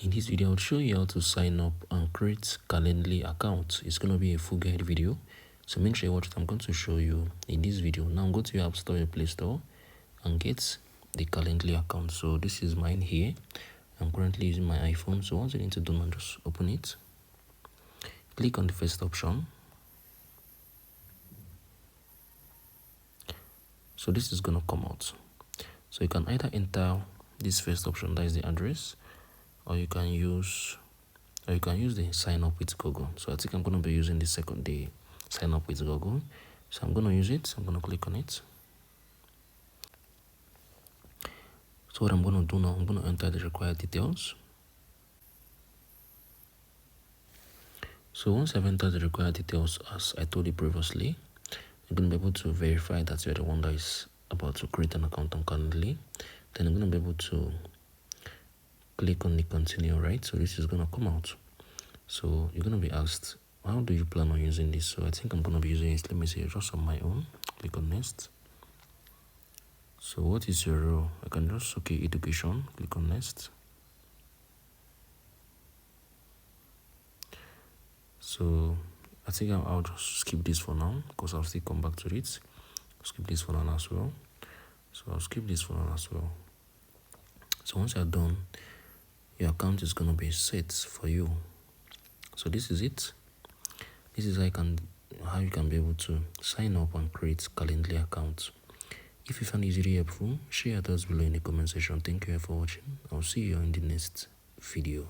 In this video, I'll show you how to sign up and create Calendly account. It's going to be a full guide video, so make sure you watch what I'm going to show you in this video. Now go to your App Store or Play Store and get the Calendly account. So this is mine here. I'm currently using my iPhone. So once you need to do now, just open it. Click on the first option. So this is going to come out. So you can either enter this first option, that is the address, or you can use the sign up with Google. So I think I'm going to be using the second day sign up with Google. So I'm going to use it. I'm going to click on it. So what I'm going to do now, I'm going to enter the required details. So once I've entered the required details, as I told you previously, you're going to be able to verify that you're the one that is about to create an account on Calendly. Then I'm going to be able to click on the continue, right? So this is going to come out. So you're going to be asked, how do you plan on using this? So I think I'm going to be using it, let me say, just on my own. Click on next. So what is your role? I can just, okay, education, click on next. So I think I'll just skip this for now, because I'll still come back to it. Skip this for now as well. So I'll skip this for now as well. So once you're done, your account is going to be set for you. So this is it. This is how you can be able to sign up and create Calendly accounts. If you found this video helpful, share your thoughts below in the comment section. Thank you for watching. I'll see you in the next video.